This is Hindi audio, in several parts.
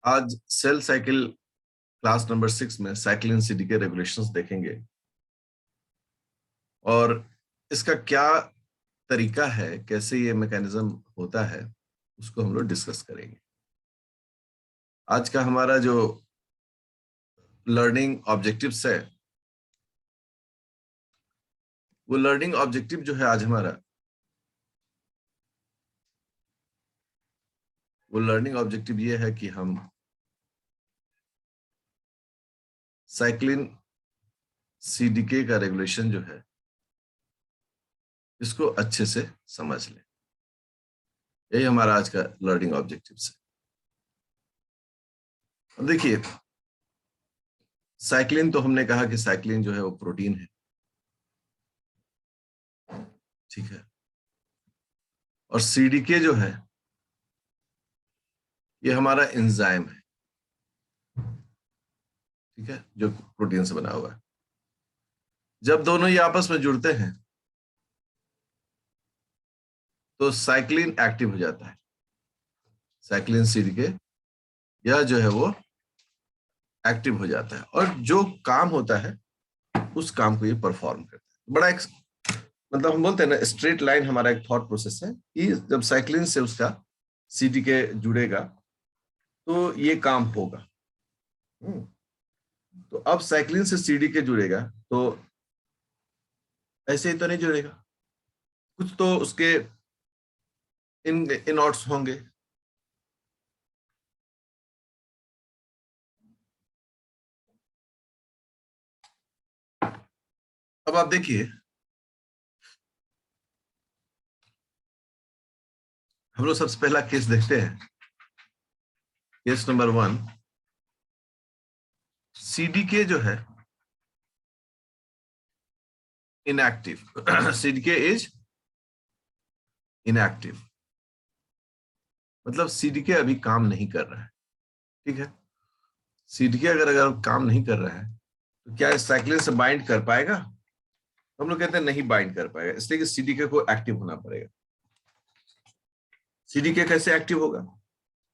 आज सेल साइकिल क्लास नंबर 6 में साइक्लिन सीडीके रेगुलेशंस देखेंगे और इसका क्या तरीका है, कैसे ये मैकेनिज्म होता है, उसको हम लोग डिस्कस करेंगे। आज का हमारा जो लर्निंग ऑब्जेक्टिव्स है, वो लर्निंग ऑब्जेक्टिव जो है आज हमारा, वो लर्निंग ऑब्जेक्टिव ये है कि हम साइक्लिन सीडीके का रेगुलेशन जो है इसको अच्छे से समझ लें। यही हमारा आज का लर्निंग ऑब्जेक्टिव है। अब देखिए, साइक्लिन तो हमने कहा कि साइक्लिन जो है वो प्रोटीन है, ठीक है। और सीडीके जो है ये हमारा एंजाइम है, ठीक है, जो प्रोटीन से बना हुआ है। जब दोनों ये आपस में जुड़ते हैं तो साइक्लिन एक्टिव हो जाता है। साइक्लिन सीडीके यह जो है वो एक्टिव हो जाता है और जो काम होता है उस काम को ये परफॉर्म करता है। बड़ा एक मतलब हम बोलते हैं ना, स्ट्रेट लाइन हमारा एक थॉट प्रोसेस है कि जब साइक्लिन से उसका सीडीके जुड़ेगा तो ये काम होगा। तो अब साइक्लिन से सीडीके जुड़ेगा तो ऐसे ही तो नहीं जुड़ेगा, कुछ तो उसके इन इनऑट्स होंगे। अब आप देखिए, हम लोग सबसे पहला केस देखते हैं। केस नंबर 1, सीडीके जो है इनएक्टिव। सीडीके इज इनएक्टिव, मतलब सीडीके अभी काम नहीं कर रहा है, ठीक है। सीडीके अगर काम नहीं कर रहा है तो क्या साइक्लिन से बाइंड कर पाएगा? तो हम लोग कहते हैं नहीं बाइंड कर पाएगा, इसलिए कि सीडीके को एक्टिव होना पड़ेगा। सीडीके कैसे एक्टिव होगा,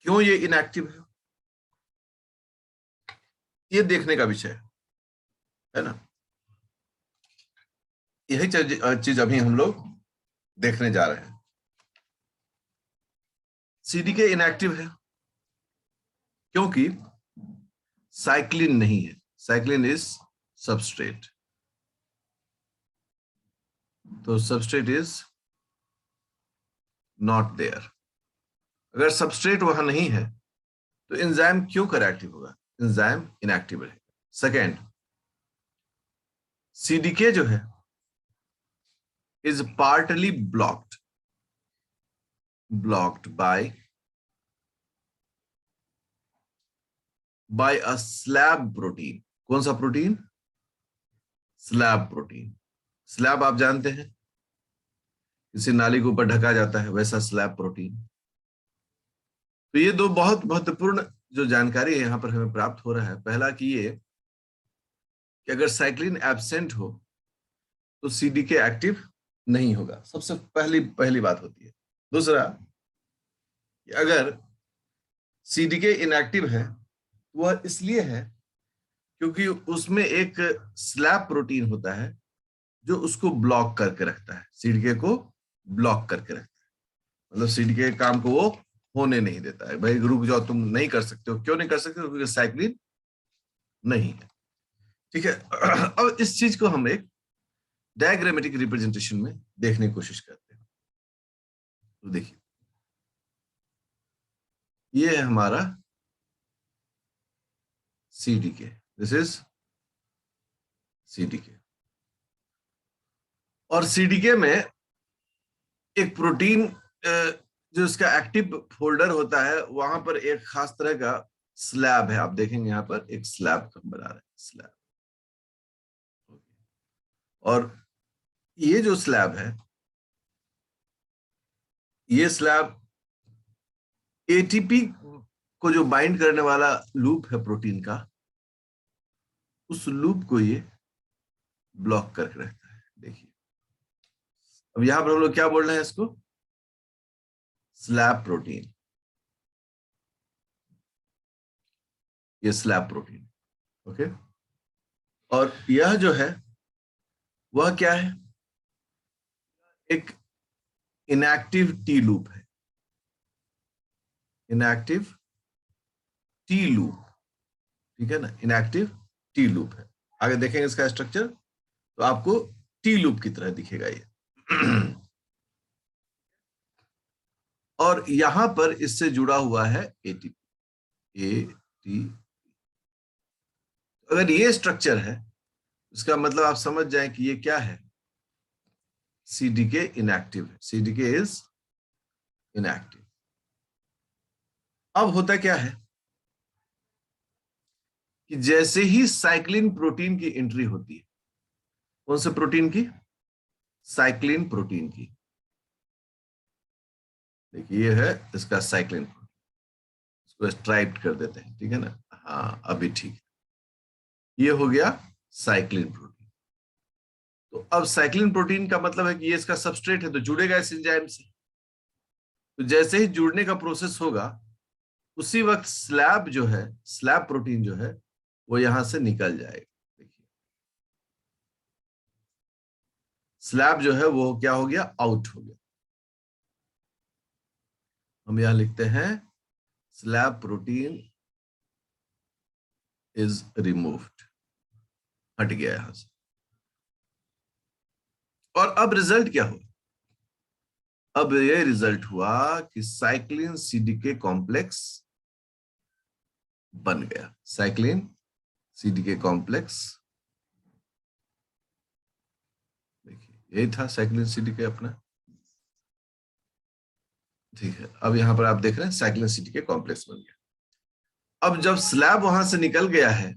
क्यों ये इनएक्टिव है, ये देखने का विषय है ना। यही चीज अभी हम लोग देखने जा रहे हैं। सीडीके इनएक्टिव है क्योंकि साइक्लिन नहीं है। साइक्लिन इज सबस्ट्रेट, तो सबस्ट्रेट इज नॉट देयर। अगर सबस्ट्रेट वहां नहीं है तो एंजाइम क्यों कर एक्टिव होगा? एंजाइम इनएक्टिव रहेगा। सेकेंड, सीडीके जो है is partly blocked by a slab protein। कौन सा प्रोटीन? Slab protein. स्लैब आप जानते हैं, किसी नाली के ऊपर ढका जाता है, वैसा स्लैब प्रोटीन। तो ये दो बहुत महत्वपूर्ण जो जानकारी है यहां पर हमें प्राप्त हो रहा है। पहला कि ये कि अगर साइक्लिन एब्सेंट हो तो सीडीके एक्टिव नहीं होगा, सबसे पहली बात होती है। दूसरा, अगर सीडीके इनएक्टिव है वह इसलिए है क्योंकि उसमें एक स्लैब प्रोटीन होता है जो उसको ब्लॉक करके रखता है, सीडीके को ब्लॉक करके रखता है। मतलब सीडीके के काम को वो होने नहीं देता है। भाई रुक जाओ, तुम नहीं कर सकते हो। क्यों नहीं कर सकते? क्योंकि साइक्लिन नहीं है, ठीक है। अब इस चीज को हम एक डायग्रामेटिक रिप्रेजेंटेशन में देखने की कोशिश करते हैं। तो देखिए, ये है हमारा सीडीके, दिस इज सीडीके। और सीडीके में एक प्रोटीन जो इसका एक्टिव फोल्डर होता है, वहां पर एक खास तरह का स्लैब है। आप देखेंगे यहां पर एक स्लैब हम बना रहे हैं, स्लैब। और ये जो स्लैब है, ये स्लैब एटीपी को जो बाइंड करने वाला लूप है प्रोटीन का, उस लूप को ये ब्लॉक करके रखता है। देखिए, अब यहां पर हम लोग क्या बोल रहे हैं इसको? Slab protein. ये स्लैब प्रोटीन। ओके, और यह जो है वह क्या है, एक इनएक्टिव टी लूप है, इनएक्टिव टी लूप, ठीक है ना, इनएक्टिव टी लूप है। आगे देखेंगे इसका स्ट्रक्चर तो आपको टी लूप की तरह दिखेगा ये। और यहां पर इससे जुड़ा हुआ है एटीपी, एटी। अगर ये स्ट्रक्चर है इसका मतलब आप समझ जाएं कि ये क्या है, सीडीके इनएक्टिव है, सीडीके इज इनएक्टिव। अब होता क्या है कि जैसे ही साइक्लिन प्रोटीन की एंट्री होती है, कौन से प्रोटीन की, साइक्लिन प्रोटीन की, देखिए ये है इसका साइक्लिन प्रोटीन, इसको स्ट्राइप्ड कर देते हैं, ठीक है ना, हाँ अभी ठीक है, ये हो गया साइक्लिन प्रोटीन। तो अब साइक्लिन प्रोटीन का मतलब है कि ये इसका सबस्ट्रेट है तो जुड़ेगा इस एंजाइम से। तो जैसे ही जुड़ने का प्रोसेस होगा उसी वक्त स्लैब जो है, स्लैब प्रोटीन जो है वो यहां से निकल जाएगा। देखिए स्लैब जो है वो क्या हो गया, आउट हो गया। हम यहां लिखते हैं स्लैब प्रोटीन इज रिमूव्ड, हट गया यहां से। और अब रिजल्ट क्या हुआ, अब ये रिजल्ट हुआ कि साइक्लिन सीडीके कॉम्प्लेक्स बन गया, साइक्लिन सीडीके कॉम्प्लेक्स। देखिए यही था साइक्लिन सीडीके अपना, ठीक है। अब यहां पर आप देख रहे हैं साइक्लिन सीडीके कॉम्प्लेक्स बन गया। अब जब स्लैब वहां से निकल गया है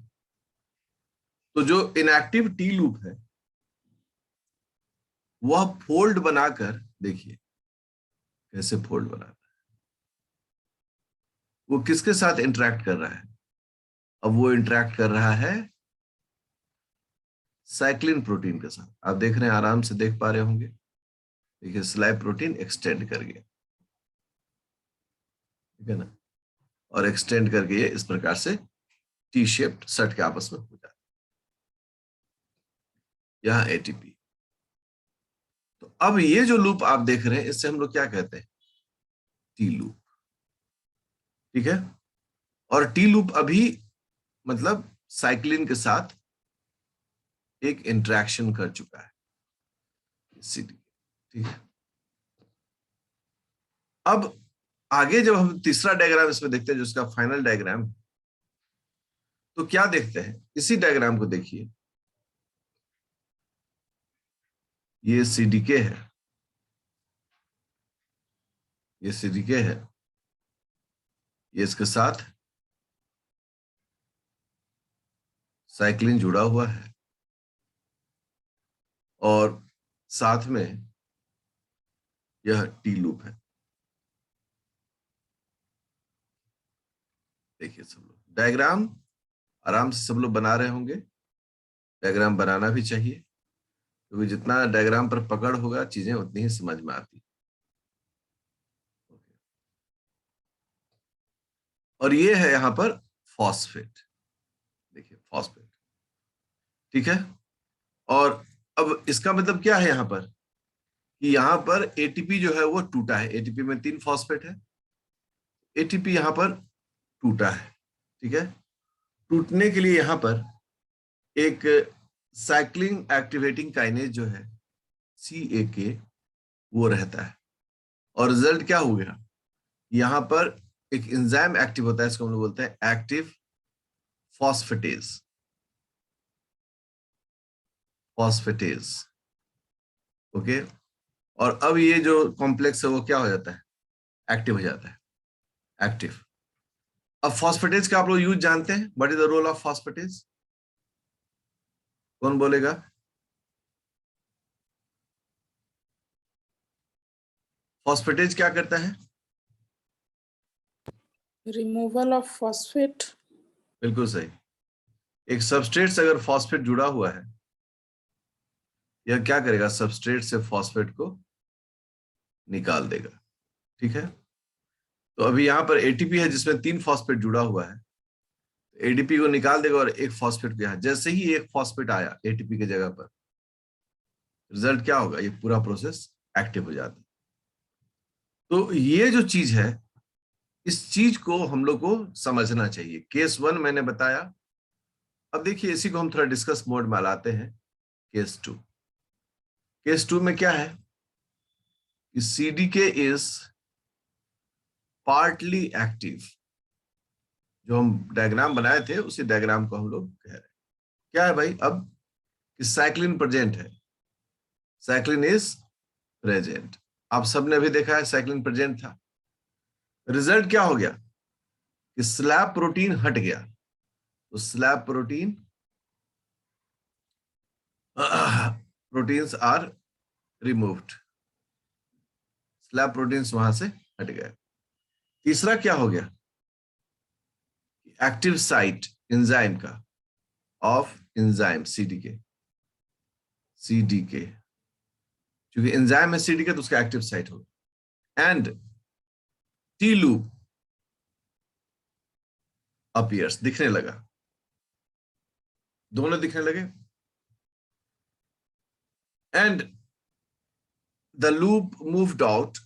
तो जो इनएक्टिव टी लूप है वह फोल्ड बनाकर, देखिए कैसे फोल्ड बनाता है, वो किसके साथ इंटरेक्ट कर रहा है, अब वो इंटरेक्ट कर रहा है साइक्लिन प्रोटीन के साथ। आप देख रहे हैं, आराम से देख पा रहे होंगे, देखिए स्लाइड प्रोटीन एक्सटेंड कर गया, ठीक है ना, और एक्सटेंड करके ये इस प्रकार से टी शेप्ड सट के आपस में हो जाता है, यहां एटीपी। तो अब ये जो लूप आप देख रहे हैं इससे हम लोग क्या कहते हैं, टी लूप, ठीक है। और टी लूप अभी मतलब साइक्लिन के साथ एक इंटरेक्शन कर चुका है, ठीक है। अब आगे जब हम तीसरा डायग्राम इसमें देखते हैं जो इसका फाइनल डायग्राम, तो क्या देखते हैं, इसी डायग्राम को देखिए, ये सीडीके है, ये सीडीके है, ये इसके साथ साइक्लिन जुड़ा हुआ है और साथ में यह टी लूप है। देखिए सब लोग डायग्राम आराम से सब लोग बना रहे होंगे, डायग्राम बनाना भी चाहिए क्योंकि जितना डायग्राम पर पकड़ होगा चीजें उतनी ही समझ में आती। और ये है यहां पर फॉस्फेट, देखिए फॉस्फेट, ठीक है। और अब इसका मतलब क्या है यहां पर कि यहां पर एटीपी जो है वो टूटा है, एटीपी में 3 फॉस्फेट है, एटीपी यहां पर टूटा है, ठीक है। टूटने के लिए यहां पर एक साइक्लिंग एक्टिवेटिंग काइनेज जो है CAK वो रहता है, और रिजल्ट क्या हो गया, यहां पर एक एंजाइम एक्टिव होता है, इसको हम लोग बोलते हैं एक्टिव फॉस्फेटेज, फॉस्फेटेज, ओके। और अब ये जो कॉम्प्लेक्स है वो क्या हो जाता है, एक्टिव हो जाता है, एक्टिव। अब फॉस्फेटेज का आप लोग यूज जानते हैं, what is the role of phosphatase, कौन बोलेगा, फॉस्फेटेज क्या करता है, रिमूवल ऑफ फॉस्फेट। बिल्कुल सही। एक सबस्ट्रेट से अगर फॉस्फेट जुड़ा हुआ है, यह क्या करेगा, सबस्ट्रेट से फॉस्फेट को निकाल देगा, ठीक है। तो अभी यहां पर एटीपी है जिसमें 3 फॉस्फेट जुड़ा हुआ है, एडीपी को निकाल देगा और एक फॉस्फेट को यहाँ, जैसे ही एक फॉस्फेट आया एटीपी की जगह पर, रिजल्ट क्या होगा, ये पूरा प्रोसेस एक्टिव हो जाता है। तो ये जो चीज है, इस चीज को हम लोग को समझना चाहिए। केस 1 मैंने बताया। अब देखिए इसी को हम थोड़ा डिस्कस मोड में लाते हैं। केस 2, केस 2 में क्या है कि सीडीके इज पार्टली एक्टिव। जो हम डायग्राम बनाए थे उसी डायग्राम को हम लोग कह रहे हैं। क्या है भाई, अब कि साइक्लिन प्रेजेंट है, साइक्लिन इज प्रेजेंट। आप सबने अभी देखा है साइक्लिन प्रेजेंट था। रिजल्ट क्या हो गया कि स्लैब प्रोटीन हट गया। तो slab protein, proteins are removed, slab proteins वहां से हट गए। तीसरा क्या हो गया, एक्टिव साइट एंजाइम का ऑफ एंजाइम सीडीके, सीडीके क्योंकि एंजाइम है सीडीके तो उसका एक्टिव साइट होगा। एंड टी लूप अपीयर्स, दिखने लगा, दोनों दिखने लगे। And the loop moved out,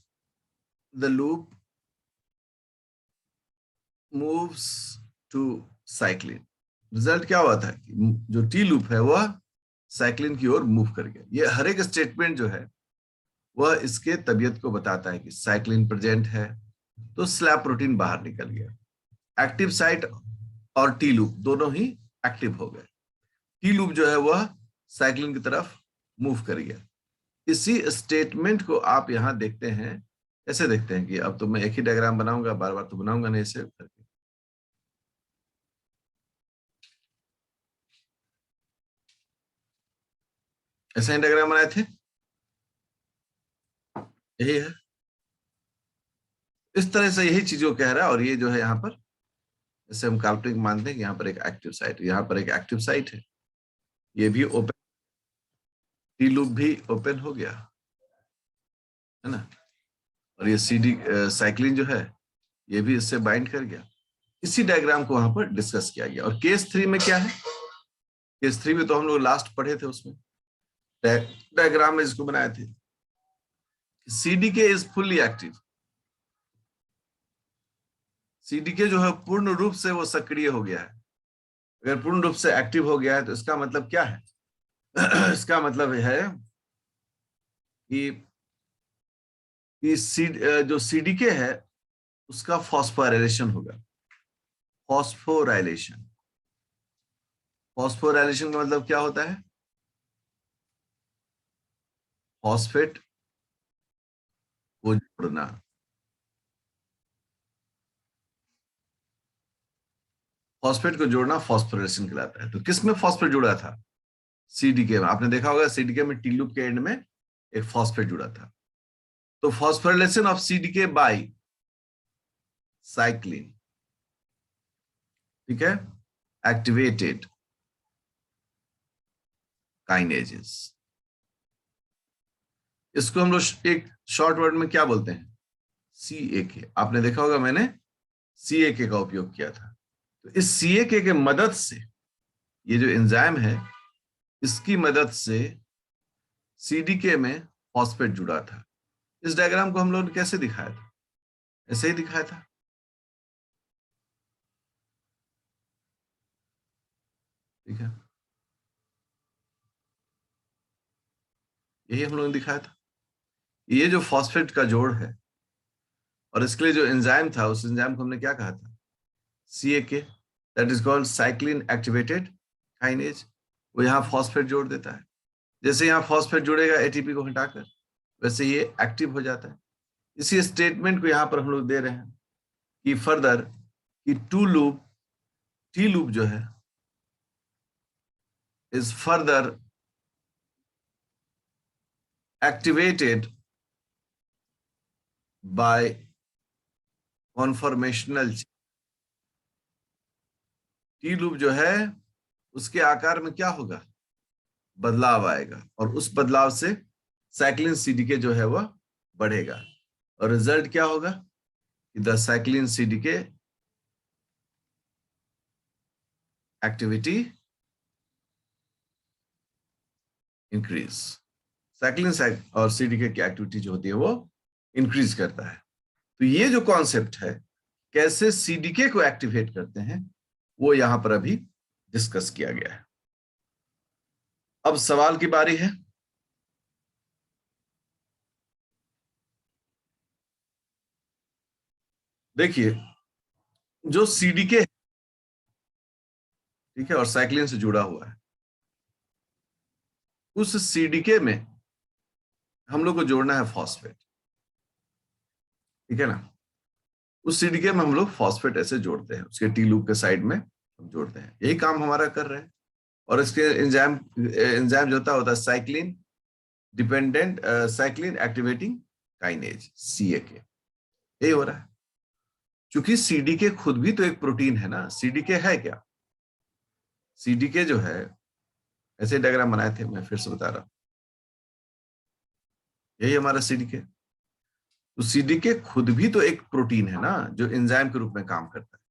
the loop moves to cyclin. Result क्या हुआ था कि जो टी लूप है वह साइक्लिन की ओर मूव कर गया। ये हर एक स्टेटमेंट जो है वह इसके तबीयत को बताता है कि साइक्लिन प्रेजेंट है, तो स्लैब प्रोटीन बाहर निकल गया। एक्टिव साइट और टी लूप दोनों ही एक्टिव हो गए। टी लूप जो है वह साइक्लिन की तरफ मूव कर गया। इसी स्टेटमेंट को आप यहां देखते हैं। ऐसे देखते हैं कि अब तो मैं एक ही डायग्राम बनाऊंगा, बार बार तो बनाऊंगा नहीं ऐसे करके। ऐसे ही डायग्राम बनाए थे, यही है। इस तरह से यही चीज को कह रहा है। और ये जो है यहाँ पर, जैसे हम काल्पनिक मानते हैं कि यहाँ पर एक एक्टिव साइट, यहाँ पर एक एक्टिव साइट है, ये भी ओपन, टी लूप भी ओपन हो गया है ना। और ये सीडी साइक्लिन जो है ये भी इससे बाइंड कर गया। इसी डायग्राम को वहां पर डिस्कस किया गया। और केस 3 में क्या है, केस 3 में तो हम लोग लास्ट पढ़े थे, उसमें डायग्राम में इसको बनाए थे। CDK is fully active, CDK जो है पूर्ण रूप से वो सक्रिय हो गया है। अगर पूर्ण रूप से एक्टिव हो गया है तो इसका मतलब क्या है इसका मतलब है कि जो सीडीके है उसका फॉस्फोराइलेशन होगा। फॉस्फोराइलेशन, फॉस्फोराइलेशन का मतलब क्या होता है, फॉस्फेट को जोड़ना। फॉस्फेट को जोड़ना फॉस्फोराइलेशन कहलाता है। तो किस में फॉस्फेट जुड़ा था, सीडीके में। आपने देखा होगा सीडीके में टी लूप के एंड में एक फॉस्फेट जुड़ा था। तो phosphorylation of CDK by cyclin, ठीक है, एक्टिवेटेड काइनेजेस। इसको हम लोग एक शॉर्ट वर्ड में क्या बोलते हैं, CAK। आपने देखा होगा मैंने CAK का उपयोग किया था। तो इस CAK के मदद से, ये जो एंजाइम है इसकी मदद से सीडीके में फॉस्फेट जुड़ा था। इस डायग्राम को हम लोगों ने कैसे दिखाया था, ऐसे ही दिखाया था, ठीक है, यही हम लोगों ने दिखाया था। ये जो फॉस्फेट का जोड़ है, और इसके लिए जो एंजाइम था उस एंजाइम को हमने क्या कहा था, CAK, that is called cyclin activated kinase. वो यहाँ फॉस्फेट जोड़ देता है। जैसे यहाँ फॉस्फेट जुड़ेगा एटीपी को हटाकर, वैसे ये एक्टिव हो जाता है। इसी स्टेटमेंट को यहाँ पर हम लोग दे रहे हैं कि फर्दर कि टी लूप जो है is further activated by conformational. T loop जो है उसके आकार में क्या होगा, बदलाव आएगा, और उस बदलाव से साइक्लिन सीडीके जो है वह बढ़ेगा। और रिजल्ट क्या होगा, the cyclin CDK activity increase. Cyclin और सीडीके की एक्टिविटी जो होती है वो इंक्रीज करता है। तो ये जो कॉन्सेप्ट है कैसे सीडीके को एक्टिवेट करते हैं वो यहां पर अभी डिस्कस किया गया है। अब सवाल की बारी है। देखिए, जो सीडीके ठीक है और साइक्लिन से जुड़ा हुआ है, उस सीडीके में हम लोग को जोड़ना है फॉस्फेट, ठीक है ना। उस सीडीके में हम लोग फॉस्फेट ऐसे जोड़ते हैं, उसके टी लूप के साइड में हम जोड़ते हैं, यही काम हमारा कर रहे हैं। और इसके एंजाइम एंजाइम जो होता है cyclin dependent cyclin activating kinase, CAK, यही हो रहा है। क्योंकि सीडीके खुद भी तो एक प्रोटीन है ना। सीडीके है क्या? सीडीके जो है, ऐसे डायग्राम बनाए थे, मैं फिर से बता रहा हूं, यही हमारा सीडीके। तो सीडीके खुद भी तो एक प्रोटीन है ना, जो एंजाइम के रूप में काम करता है।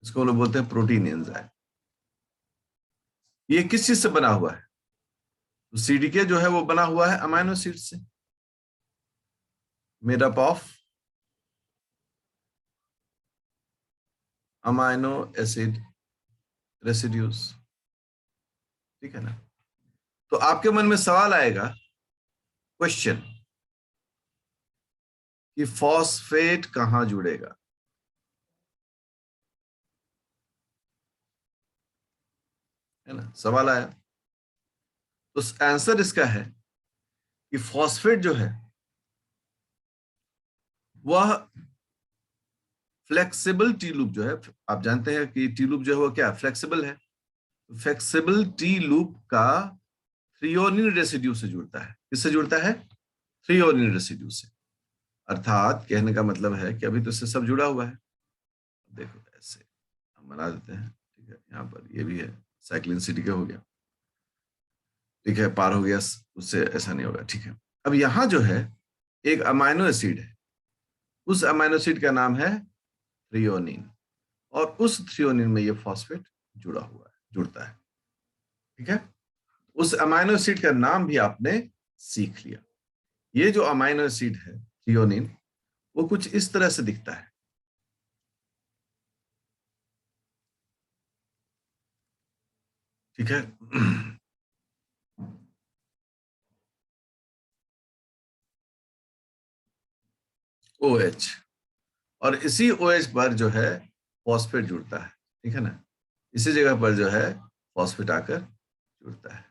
इसको लोग बोलते हैं प्रोटीन एंजाइम। ये किस चीज से बना हुआ है? तो सीडीके जो है वो बना हुआ है अमाइनो एसिड से, made up of amino acid residues, ठीक है ना। तो आपके मन में सवाल आएगा, क्वेश्चन, कि फॉस्फेट कहां जुड़ेगा? है ना, सवाल आया। तो आंसर इसका है कि फॉस्फेट जो है वह फ्लेक्सिबल टी लूप जो है, आप जानते हैं कि टी लूप जो है वो क्या फ्लेक्सिबल है। फ्लेक्सिबल टी लूप का थ्रियोनिन रेसिड्यू से जुड़ता है। किससे जुड़ता है? थ्रियोनिन रेसिड्यू से। अर्थात कहने का मतलब है कि अभी तो इससे सब जुड़ा हुआ है। देखो ऐसे हम बना देते हैं, ठीक है, यहाँ पर ये भी है, साइक्लिन सीडीके हो गया, ठीक है, पार हो गया, उससे ऐसा नहीं होगा, ठीक है। अब यहाँ जो है एक अमाइनो एसिड है, उस अमाइनो एसिड का नाम है थ्रियोनिन, और उस थ्रियोनिन में ये फॉस्फेट जुड़ा हुआ है, जुड़ता है, ठीक है। उस अमाइनो एसिड का नाम भी आपने सीख लिया। ये जो अमाइनो एसिड है थ्रियोनिन, वो कुछ इस तरह से दिखता है, ठीक है। OH, और इसी OH पर जो है फॉस्फेट जुड़ता है, ठीक है ना। इसी जगह पर जो है फॉस्फेट आकर जुड़ता है।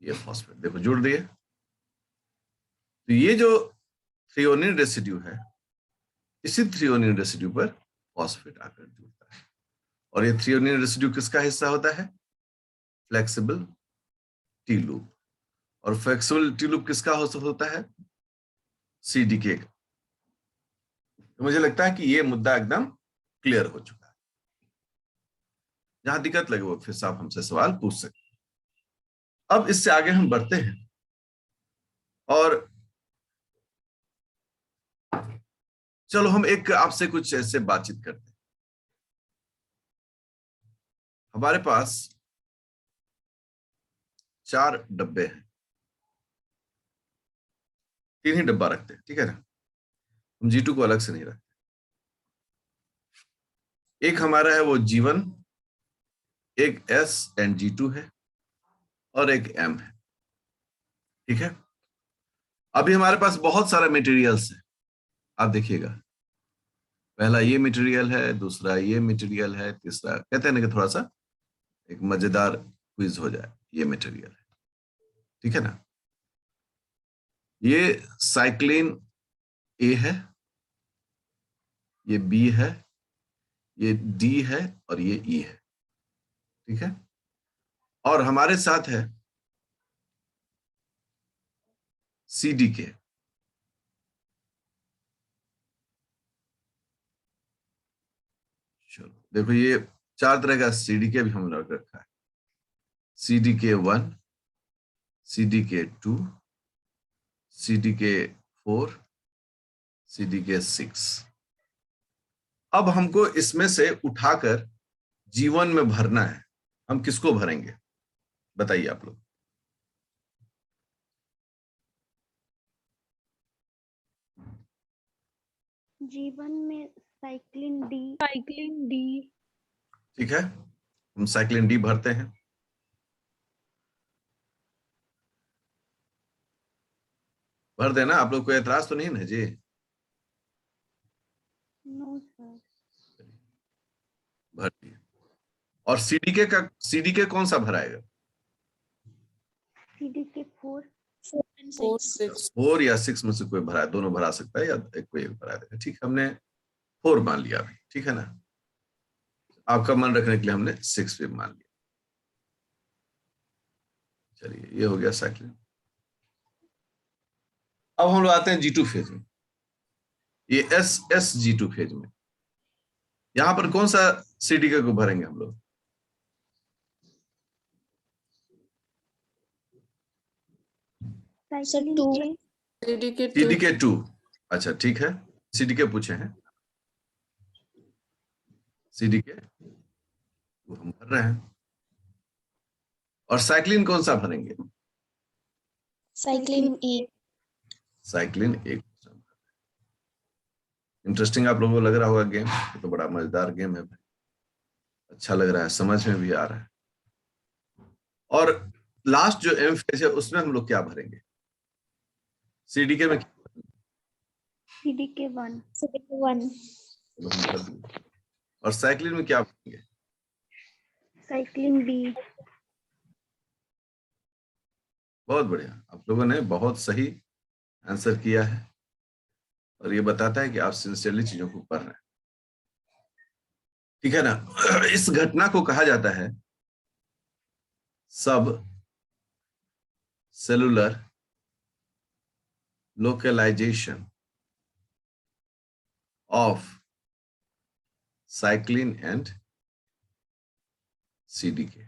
ये फॉस्फेट देखो जुड़ दिए। तो ये जो थ्रियोनिन रेसिड्यू है, इसी थ्रियोनिन रेसिड्यू पर फॉस्फेट आकर जुड़ता है। और ये थ्रियोनिन रेसिड्यू किसका हिस्सा होता है? Flexible T loop. और फ्लेक्सिबल टी लूप किसका होता है? सीडीके का। तो मुझे लगता है कि ये मुद्दा एकदम क्लियर हो चुका है। जहां दिक्कत लगे वो फिर से आप हमसे सवाल पूछ सकते हैं। अब इससे आगे हम बढ़ते हैं और चलो हम एक आपसे कुछ ऐसे बातचीत करते हैं। हमारे पास 4 डब्बे हैं, 3 ही डब्बा रखते हैं, ठीक है ना। हम G2 को अलग से नहीं रखते। एक हमारा है वो G1, एक S एंड G2 है, और एक M है, ठीक है। अभी हमारे पास बहुत सारा मटेरियल्स है। आप देखिएगा, पहला ये मटेरियल है, दूसरा ये मटेरियल है, तीसरा, कहते हैं ना कि थोड़ा सा एक मजेदार क्विज हो जाए, ये मटेरियल है, ठीक है ना। ये साइक्लिन A है, ये B है, ये D है, और ये E है, ठीक है। और हमारे साथ है CDK। चलो देखो, ये 4 तरह का CDK भी हमने रख रखा है। CDK1, CDK2, CDK4, CDK6, अब हमको इसमें से उठाकर जीवन में भरना है। हम किसको भरेंगे बताइए आप लोग। जीवन में साइक्लिन डी। ठीक है, हम साइक्लिन डी भरते हैं। भर देना, आप लोग कोई एतराज तो नहीं ना जी? No sir. भर दिए। और सीडीके कौन सा भराएगा? सीडीके 4 4, 6. 4 या 6 में से कोई भरा, दोनों भरा सकता है या कोई एक भरा देगा। ठीक, हमने 4 मान लिया अभी, ठीक है ना? आपका मन रखने के लिए हमने 6 भी मान लिया। चलिए, ये हो गया साइक्लिन। अब हम लोग आते हैं G2 फेज में। ये G2 फेज में यहां पर कौन सा सीडीके को भरेंगे हम लोग? सीडीके 2। अच्छा ठीक है, सीडीके पूछे हैं, सीडीके वो हम भर रहे हैं। और साइक्लिन कौन सा भरेंगे? साइक्लिन ए। साइक्लिन 1। इंटरेस्टिंग आप लोगों को लग रहा होगा गेम, तो बड़ा मजेदार गेम है, अच्छा लग रहा है, समझ में भी आ रहा है। और लास्ट जो एम फेज है उसमें हम लोग क्या भरेंगे? सीडीके में सीडीके 1। और साइक्लिन में क्या भरेंगे? Cyclin B. बहुत बढ़िया, आप लोगों ने बहुत सही आंसर किया है और ये बताता है कि आप सिंसियरली चीजों को पढ़ रहे हैं, ठीक है ना? इस घटना को कहा जाता है sub cellular localization of cyclin and CDK.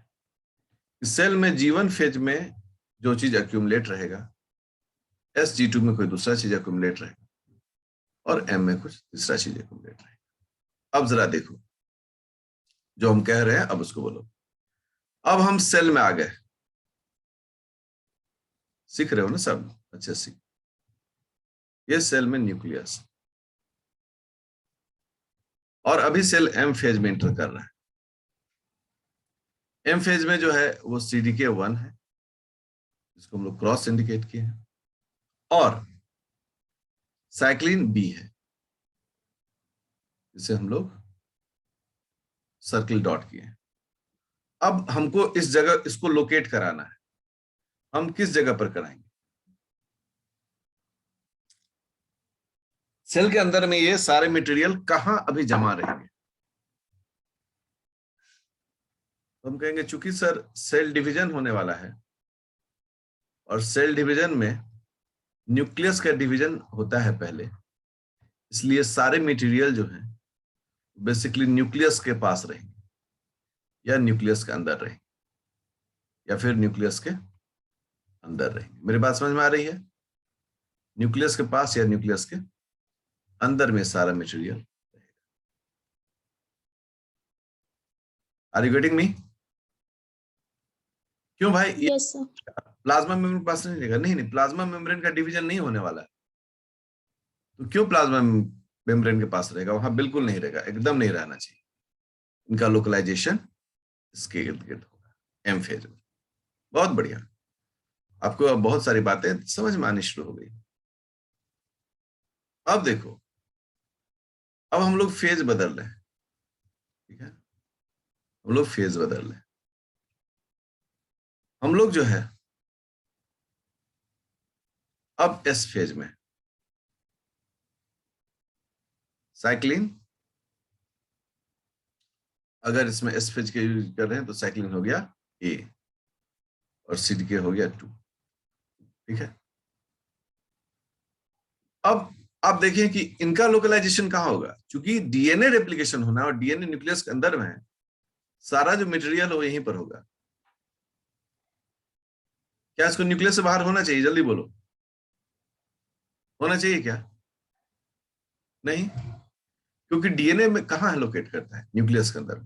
Cell में जीवन फेज में जो चीज एक्यूमुलेट रहेगा, G2 में कोई दूसरा चीज एक्यूमुलेट रहेगा और M में कुछ तीसरा चीज एक्यूमुलेट रहेगा। अब जरा देखो जो हम कह रहे हैं, अब उसको बोलो। अब हम सेल में आ गए, सीख रहे हो ना सब अच्छे से? ये सेल में न्यूक्लियस, और अभी सेल M फेज में इंटर कर रहा है। M फेज में जो है वो सीडीके 1 है, जिसको हम लोग क्रॉस इंडिकेट किए हैं, और साइक्लिन बी है, जिसे हम लोग सर्किल डॉट किए हैं। अब हमको इस जगह इसको लोकेट कराना है। हम किस जगह पर कराएंगे? सेल के अंदर में ये सारे मटेरियल कहां अभी जमा रहेंगे? तो हम कहेंगे चूंकि सर सेल डिवीजन होने वाला है और सेल डिवीजन में न्यूक्लियस का डिवीजन होता है पहले, इसलिए सारे मटेरियल जो हैं बेसिकली न्यूक्लियस के पास रहेंगे या न्यूक्लियस के अंदर रहेंगे या फिर न्यूक्लियस के अंदर रहेंगे। मेरी बात समझ में आ रही है? न्यूक्लियस के पास या न्यूक्लियस के अंदर में सारा मटेरियल रहेगा। Are you getting me? क्यों भाई? Yes sir. प्लाज्मा मेम्ब्रेन के पास नहीं रहेगा? नहीं, प्लाज्मा मेम्ब्रेन का डिवीजन नहीं होने वाला है, तो क्यों प्लाज्मा मेम्ब्रेन के पास रहेगा? वहां बिल्कुल नहीं रहेगा, एकदम नहीं रहना चाहिए। इनका लोकलाइजेशन इसके इर्द गिर्द होगा एम फेज में। बहुत बढ़िया, आपको अब बहुत सारी बातें समझ में आनी शुरू हो गई। अब देखो, अब हम लोग फेज बदल रहे हैं, ठीक है? हम लोग फेज बदल रहे हैं। हम लोग जो है अब एस फेज में, साइक्लिन अगर इसमें एस फेज के यूज कर रहे हैं तो साइक्लिन हो गया ए और सीडीके हो गया 2, ठीक है? अब आप देखिए कि इनका लोकलाइजेशन कहां होगा, क्योंकि डीएनए रेप्लिकेशन होना है और डीएनए न्यूक्लियस के अंदर में है, सारा जो मटेरियल है वो यहीं पर होगा। क्या इसको न्यूक्लियस से बाहर होना चाहिए? जल्दी बोलो, होना चाहिए क्या? नहीं, क्योंकि डीएनए में कहाँ लोकेट करता है? न्यूक्लियस के अंदर।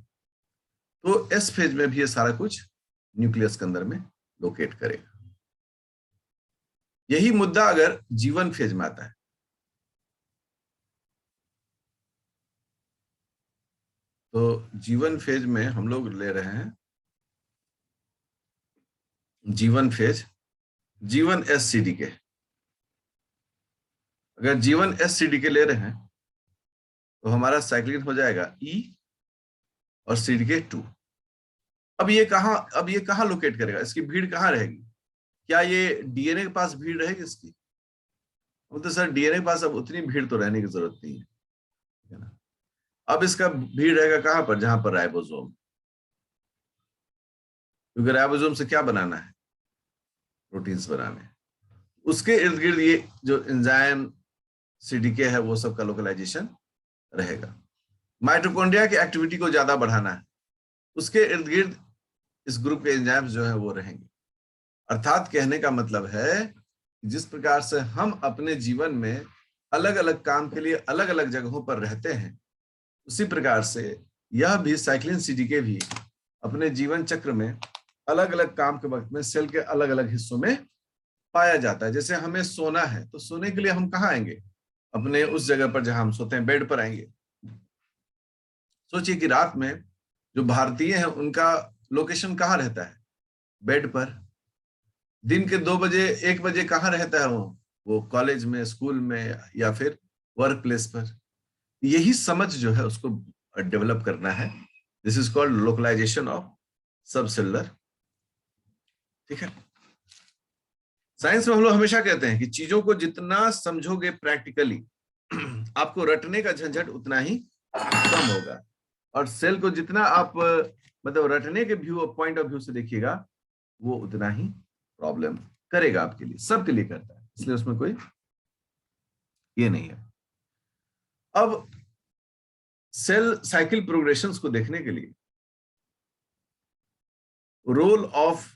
तो एस फेज में भी ये सारा कुछ न्यूक्लियस के अंदर में लोकेट करेगा। यही मुद्दा अगर जीवन फेज में आता है, तो जीवन फेज में हम लोग ले रहे हैं जीवन फेज, जीवन एससीडी के। अगर जीवन एससीडी के ले रहे हैं तो हमारा साइक्लिन हो जाएगा ई और सीडीके 2। अब ये कहाँ लोकेट करेगा? इसकी भीड़ कहाँ रहेगी? क्या ये डीएनए के पास भीड़ रहेगी इसकी? तो सर डीएनए के पास अब उतनी भीड़ तो रहने की जरूरत नहीं है ना। अब इसका भीड़ रहेगा कहां पर? जहां पर राइबोसोम, क्योंकि राइबोसोम से क्या बनाना है? प्रोटीन्स बनाने। उसके इर्द गिर्द ये जो एंजाइम सीडीके है वो सब का लोकलाइजेशन रहेगा। माइटोकॉन्ड्रिया की एक्टिविटी को ज्यादा बढ़ाना है, उसके इर्द गिर्द इस ग्रुप के एंजाइम्स जो है वो रहेंगे। अर्थात कहने का मतलब है जिस प्रकार से हम अपने जीवन में अलग अलग काम के लिए अलग अलग जगहों पर रहते हैं, उसी प्रकार से यह भी साइक्लिन सीडीके भी अपने जीवन चक्र में अलग अलग काम के वक्त में सेल के अलग अलग हिस्सों में पाया जाता है। जैसे हमें सोना है तो सोने के लिए हम कहाँ आएंगे? अपने उस जगह पर जहां हम सोते हैं, बेड पर आएंगे। सोचिए कि रात में जो भारतीय हैं उनका लोकेशन कहाँ रहता है? बेड पर। दिन के 2 बजे 1 बजे कहाँ रहता है वो कॉलेज में, स्कूल में, या फिर वर्क प्लेस पर। यही समझ जो है उसको डेवलप करना है। This is called localization of sub cellular. ठीक है। साइंस में हम लोग हमेशा कहते हैं कि चीजों को जितना समझोगे प्रैक्टिकली आपको रटने का झंझट उतना ही कम होगा, और सेल को जितना आप मतलब रटने के पॉइंट ऑफ व्यू से देखिएगा वो उतना ही प्रॉब्लम करेगा आपके लिए, सबके लिए करता है, इसलिए उसमें कोई ये नहीं है। अब सेल साइकिल प्रोग्रेशंस को देखने के लिए role of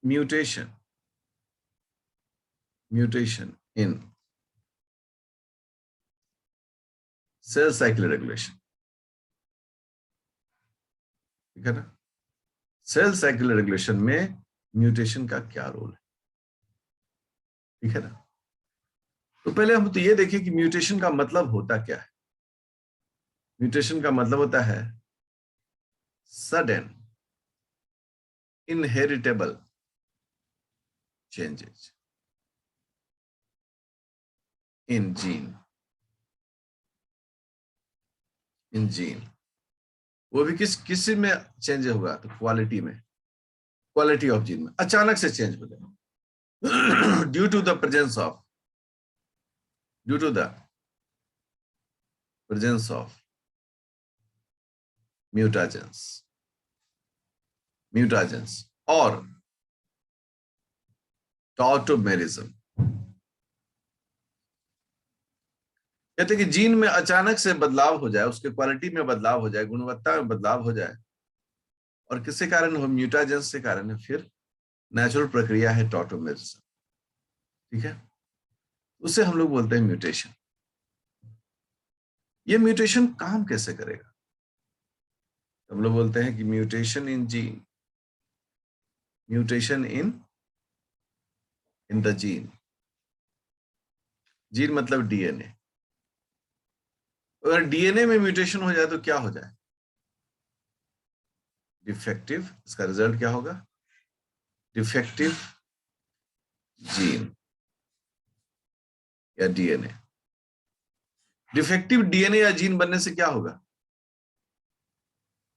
mutation in cell cycle regulation, ठीक है ना। सेल साइकिल रेगुलेशन में म्यूटेशन का क्या रोल है, ठीक है ना। तो पहले हम तो ये देखें कि म्यूटेशन का मतलब होता क्या है। म्यूटेशन का मतलब होता है sudden inheritable changes in gene, वो भी किस में चेंज होगा? तो क्वालिटी में, क्वालिटी ऑफ जीन में अचानक से चेंज हो जाएगा due to the presence of mutagens और टॉटोमेरिज्म। कहते हैं कि जीन में अचानक से बदलाव हो जाए, उसके क्वालिटी में बदलाव हो जाए, गुणवत्ता में बदलाव हो जाए, और किसके कारण हो? म्यूटाजेंस के कारण है। फिर नेचुरल प्रक्रिया है टॉटोमेरिज्म, ठीक है। उसे हम लोग बोलते हैं म्यूटेशन। ये म्यूटेशन काम कैसे करेगा? हम लोग बोलते हैं कि mutation in gene, mutation in the gene मतलब डीएनए। अगर डीएनए में म्यूटेशन हो जाए तो क्या हो जाए? डिफेक्टिव। इसका रिजल्ट क्या होगा? डिफेक्टिव जीन या डीएनए। डिफेक्टिव डीएनए या जीन बनने से क्या होगा?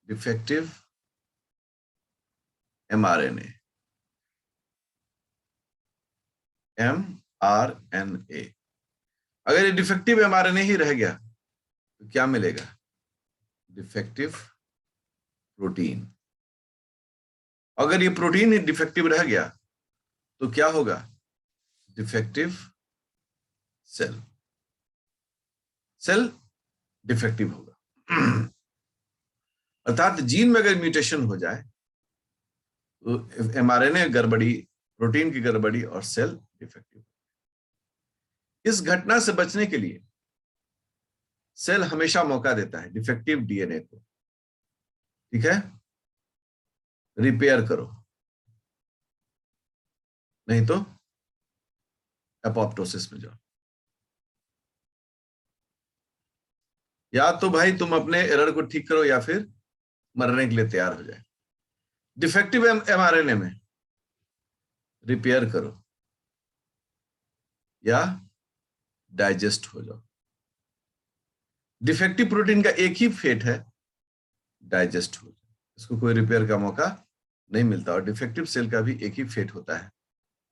Defective mRNA, mRNA. अगर ये डिफेक्टिव एमआरएनए ही रह गया तो क्या मिलेगा? Defective protein. अगर ये प्रोटीन ही डिफेक्टिव रह गया तो क्या होगा? डिफेक्टिव सेल डिफेक्टिव होगा। अर्थात जीन में अगर म्यूटेशन हो जाए तो एमआरएनए गड़बड़ी, प्रोटीन की गड़बड़ी और सेल डिफेक्टिव। इस घटना से बचने के लिए सेल हमेशा मौका देता है डिफेक्टिव डीएनए को, ठीक है, रिपेयर करो, नहीं तो एपोप्टोसिस में जाओ। या तो भाई तुम अपने एरर को ठीक करो या फिर मरने के लिए तैयार हो जाए। डिफेक्टिव एमआरएनए में रिपेयर करो या डाइजेस्ट हो जाओ। डिफेक्टिव प्रोटीन का एक ही फेट है, डाइजेस्ट हो जाए, इसको कोई रिपेयर का मौका नहीं मिलता। और डिफेक्टिव सेल का भी एक ही फेट होता है,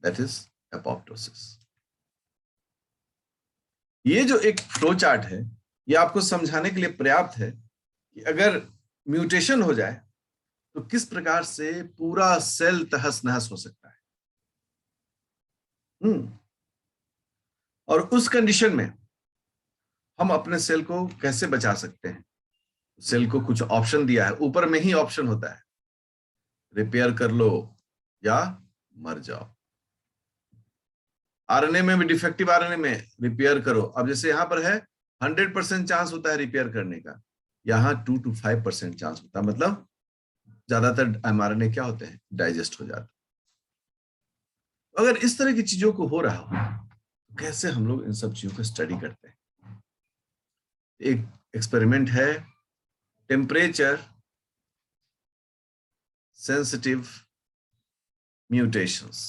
दैट इज एपोप्टोसिस। ये जो एक फ्लो चार्ट है ये आपको समझाने के लिए पर्याप्त है कि अगर म्यूटेशन हो जाए तो किस प्रकार से पूरा सेल तहस नहस हो सकता है। और उस कंडीशन में हम अपने सेल को कैसे बचा सकते हैं। सेल को कुछ ऑप्शन दिया है, ऊपर में ही ऑप्शन होता है, रिपेयर कर लो या मर जाओ। आरएनए में भी डिफेक्टिव आरएनए में रिपेयर करो। अब जैसे यहां पर है 100% चांस होता है रिपेयर करने का, यहां 2 to 5% चांस होता है, मतलब ज्यादातर एमआरएनए क्या होते हैं, डाइजेस्ट हो जाते हैं। अगर इस तरह की चीजों को हो रहा हो तो कैसे हम लोग इन सब चीजों को स्टडी करते हैं। एक एक्सपेरिमेंट है, टेम्परेचर सेंसिटिव म्यूटेशंस।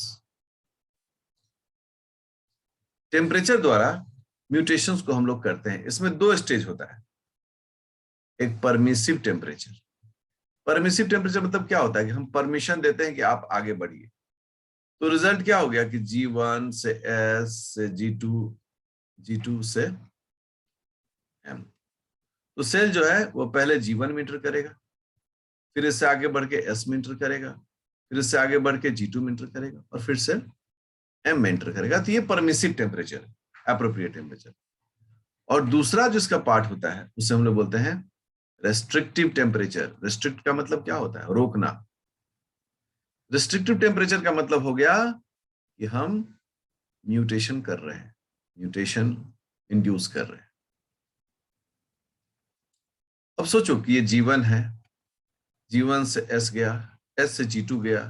टेम्परेचर द्वारा म्यूटेशंस को हम लोग करते हैं। इसमें 2 स्टेज होता है, एक परमिसिव टेम्परेचर। परमिसिव टेम्परेचर मतलब क्या होता है कि हम परमिशन देते हैं कि आप आगे बढ़िए। तो रिजल्ट क्या हो गया कि G1 से S से G2, G2 से M। तो सेल जो है वो पहले G1 में इंटर करेगा, फिर इससे आगे बढ़ के S में इंटर करेगा, फिर इससे आगे बढ़ के G2 में इंटर करेगा और फिर से M में इंटर करेगा। तो ये परमिसिव टेम्परेचर है, एप्रोप्रिएट टेम्परेचर। और दूसरा जो इसका पार्ट होता है उसे हम लोग बोलते हैं रेस्ट्रिक्टिव टेम्परेचर। रेस्ट्रिक्ट का मतलब क्या होता है, रोकना। रेस्ट्रिक्टिव टेम्परेचर का मतलब हो गया कि हम म्यूटेशन कर रहे हैं, म्यूटेशन इंड्यूस कर रहे हैं। अब सोचो कि ये G1 है, G1 से S गया, S से G2 गया,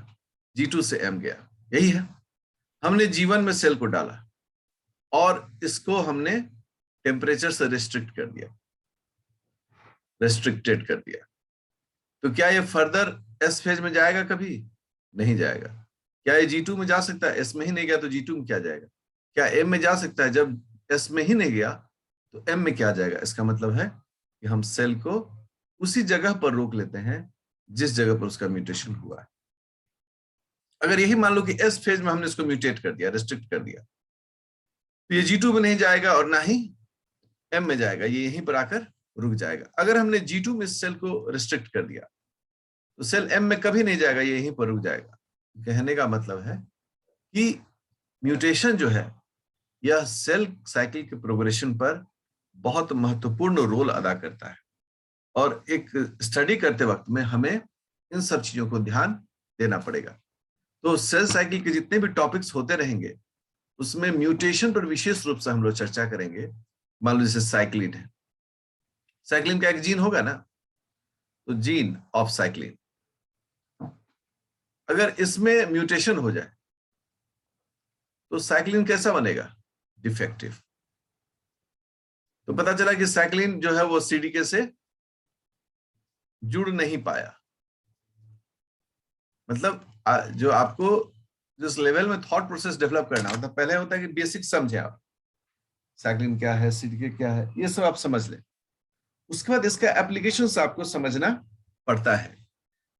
G2 से M गया, यही है। हमने G1 में सेल को डाला और इसको हमने टेम्परेचर से रेस्ट्रिक्ट कर दिया, रेस्ट्रिक्टेड कर दिया। तो क्या ये फर्दर S फेज में जाएगा? कभी नहीं जाएगा। क्या ये G2 में जा सकता है? S में ही नहीं गया तो G2 में क्या जाएगा? क्या M में जा सकता है? जब S में ही नहीं गया तो M में क्या जाएगा? इसका मतलब है कि हम सेल को उसी जगह पर रोक लेते हैं जिस जगह पर उसका म्यूटेशन हुआ है। अगर यही मान लो कि S फेज में हमने इसको म्यूटेट कर दिया, रेस्ट्रिक्ट कर दिया, तो ये G2 में नहीं जाएगा और ना ही M में जाएगा, ये यहीं पर आकर रुक जाएगा। अगर हमने G2 में सेल को रिस्ट्रिक्ट कर दिया तो सेल M में कभी नहीं जाएगा, ये यहीं पर रुक जाएगा। कहने का मतलब है कि म्यूटेशन जो है यह सेल साइकिल के प्रोग्रेशन पर बहुत महत्वपूर्ण रोल अदा करता है। और एक स्टडी करते वक्त में हमें इन सब चीजों को ध्यान देना पड़ेगा। तो सेल साइकिल के जितने भी टॉपिक्स होते रहेंगे उसमें म्यूटेशन पर विशेष रूप से हम लोग चर्चा करेंगे। मान लो जैसे साइक्लिन है, साइक्लिन का एक जीन होगा ना, तो जीन ऑफ साइक्लिन, अगर इसमें म्यूटेशन हो जाए तो साइक्लिन कैसा बनेगा? डिफेक्टिव। तो पता चला कि साइक्लिन जो है वो सीडीके से जुड़ नहीं पाया। मतलब जो आपको जिस लेवल में थॉट प्रोसेस डेवलप करना होता है, पहले होता है कि बेसिक समझे आप, साइक्लिन क्या है, सीडीके क्या है, ये सब आप समझ लें। उसके बाद इसका एप्लीकेशंस आपको समझना पड़ता है।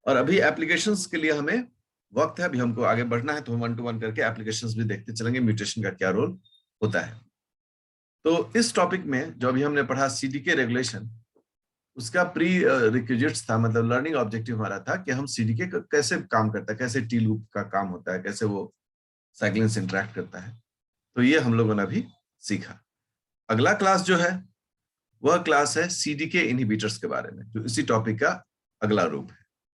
और अभी एप्लीकेशंस के लिए हमें वक्त है, अभी हमको आगे बढ़ना है, तो हम 1 to 1 करके एप्लीकेशंस भी देखते चलेंगे, म्यूटेशन का क्या रोल होता है। तो इस टॉपिक में जो अभी हमने पढ़ा सीडीके रेगुलेशन, उसका प्री रिक्विजिट्स था, मतलब लर्निंग ऑब्जेक्टिव हमारा था कि हम सीडीके कैसे काम करता है, कैसे टी लूप का काम होता है, कैसे वो साइक्लिन से इंटरेक्ट करता है। तो ये हम लोगों ने अभी सीखा। अगला क्लास जो है वह क्लास है सीडीके इनहिबिटर्स के बारे में, जो इसी टॉपिक का अगला रूप है।